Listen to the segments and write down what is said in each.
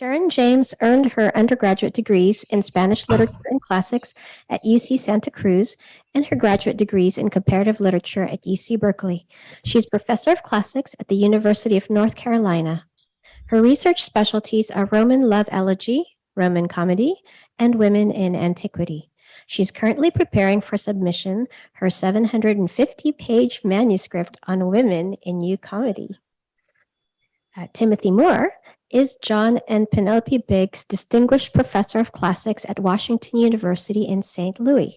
Sharon James earned her undergraduate degrees in Spanish literature and classics at UC Santa Cruz and her graduate degrees in comparative literature at UC Berkeley. She's professor of classics at the University of North Carolina. Her research specialties are Roman love elegy, Roman comedy, and women in antiquity. She's currently preparing for submission her 750-page manuscript on women in new comedy. Timothy Moore is John and Penelope Biggs Distinguished Professor of Classics at Washington University in St. Louis.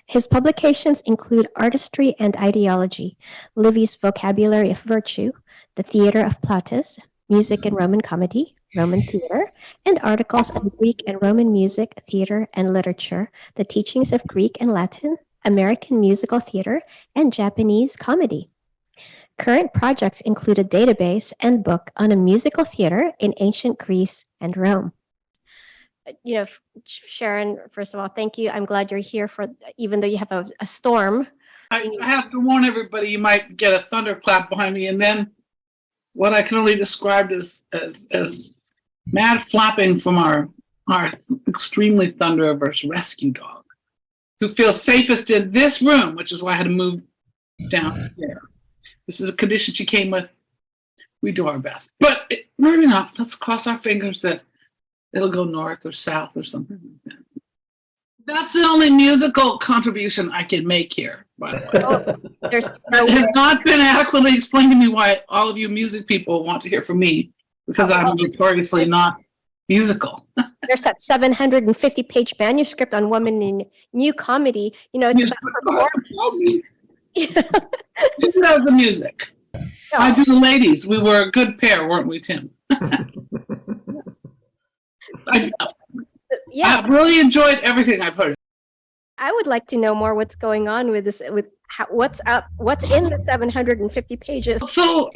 His publications include Artistry and Ideology, Livy's Vocabulary of Virtue, The Theater of Plautus, Music and Roman Comedy, Roman Theater, and articles on Greek and Roman music, theater, and literature, The Teachings of Greek and Latin, American Musical Theater, and Japanese Comedy. Current projects include a database and book on a musical theater in ancient Greece and Rome. Sharon, first of all, thank you. I'm glad you're here even though you have a storm. I have to warn everybody, you might get a thunderclap behind me, and then what I can only describe as mad flapping from our extremely thunder-averse rescue dog, who feels safest in this room, which is why I had to move down here. This is a condition she came with. We do our best. But moving up, let's cross our fingers that it'll go north or south or something like that. That's the only musical contribution I can make here, by the way. It has not been adequately explained to me why all of you music people want to hear from me, because I'm notoriously not musical. There's that 750-page manuscript on women in new comedy. It's about performance. Tim does the music. I do the ladies. We were a good pair, weren't we, Tim? I really enjoyed everything I've heard. I would like to know more what's going on with this, what's in the 750 pages. So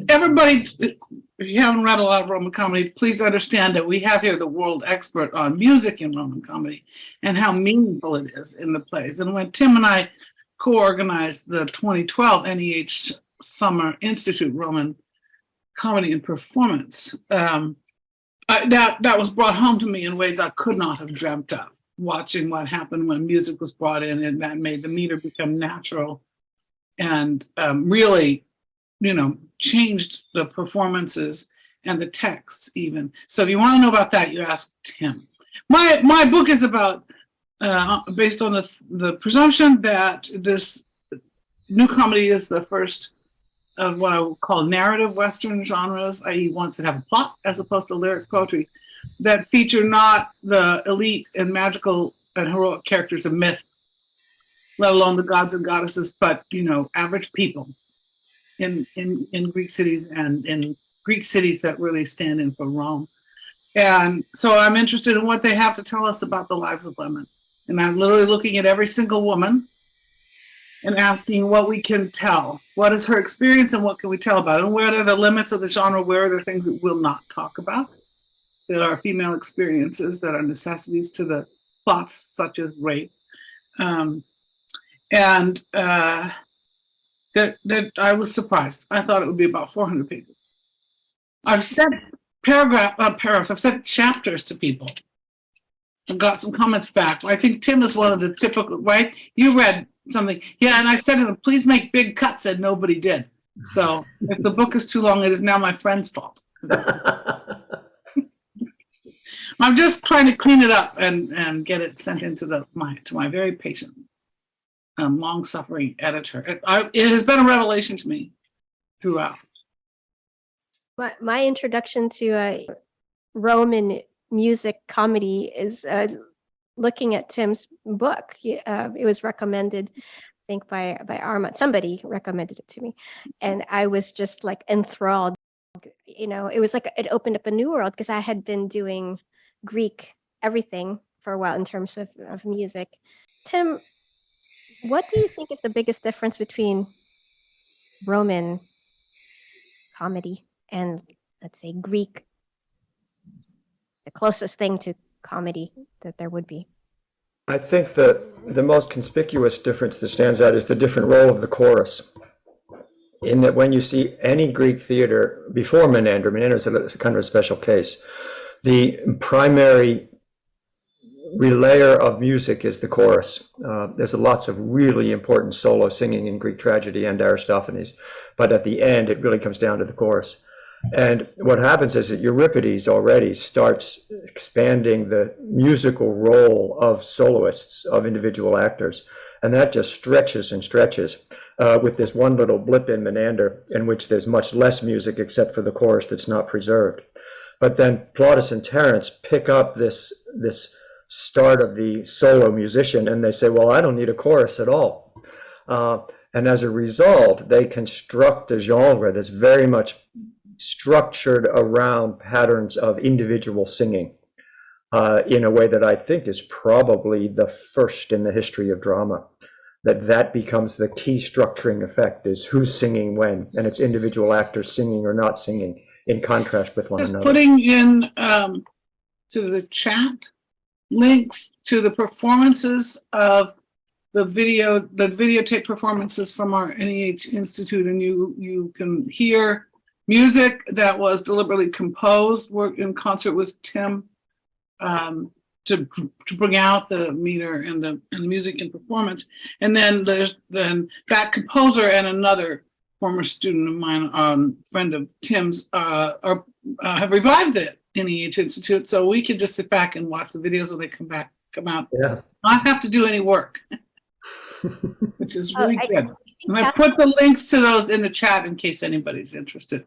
everybody, if you haven't read a lot of Roman comedy, please understand that we have here the world expert on music in Roman comedy and how meaningful it is in the plays. And when Tim and I co-organized the 2012 NEH Summer Institute Roman Comedy and Performance, that was brought home to me in ways I could not have dreamt of, watching what happened when music was brought in, and that made the meter become natural and really, changed the performances and the texts even. So if you want to know about that, you ask Tim. My book is about based on the presumption that this new comedy is the first of what I would call narrative Western genres, i.e. ones that have a plot as opposed to lyric poetry, that feature not the elite and magical and heroic characters of myth, let alone the gods and goddesses, but average people in Greek cities and in Greek cities that really stand in for Rome. And so I'm interested in what they have to tell us about the lives of women. And I'm literally looking at every single woman and asking what we can tell. What is her experience and what can we tell about it? And where are the limits of the genre? Where are the things that we'll not talk about that are female experiences, that are necessities to the plots, such as rape? That I was surprised. I thought it would be about 400 pages. I've sent I've sent chapters to people. I've got some comments back. I think Tim is one of the typical, right? You read something. Yeah, and I said to them, please make big cuts, and nobody did. So if the book is too long, it is now my friend's fault. I'm just trying to clean it up and get it sent into my very patient, long-suffering editor. It has been a revelation to me throughout. My introduction to Roman music comedy is looking at Tim's book. It was recommended, I think, by Armand. Somebody recommended it to me, and I was just like enthralled. It was like it opened up a new world, because I had been doing Greek everything for a while in terms of music. Tim, what do you think is the biggest difference between Roman comedy and, let's say, Greek, the closest thing to comedy that there would be? I think that the most conspicuous difference that stands out is the different role of the chorus. in that when you see any Greek theater before Menander, Menander is a kind of a special case. The primary relayer of music is the chorus. There's lots of really important solo singing in Greek tragedy and Aristophanes, but at the end it really comes down to the chorus. And what happens is that Euripides already starts expanding the musical role of soloists, of individual actors, and that just stretches and stretches with this one little blip in Menander in which there's much less music except for the chorus that's not preserved. But then Plautus and Terence pick up this start of the solo musician, and they say, well, I don't need a chorus at all. And as a result, they construct a genre that's very much structured around patterns of individual singing in a way that I think is probably the first in the history of drama. That becomes the key structuring effect, is who's singing when, and it's individual actors singing or not singing in contrast with one another. Putting in to the chat links to the performances of the videotape performances from our NEH Institute, and you can hear music that was deliberately composed, work in concert with Tim to bring out the meter and the music and performance. And then there's that composer and another former student of mine, friend of Tim's, have revived the NEH Institute, so we could just sit back and watch the videos when they come out. Yeah. Not have to do any work, which is really good. And I put the links to those in the chat in case anybody's interested.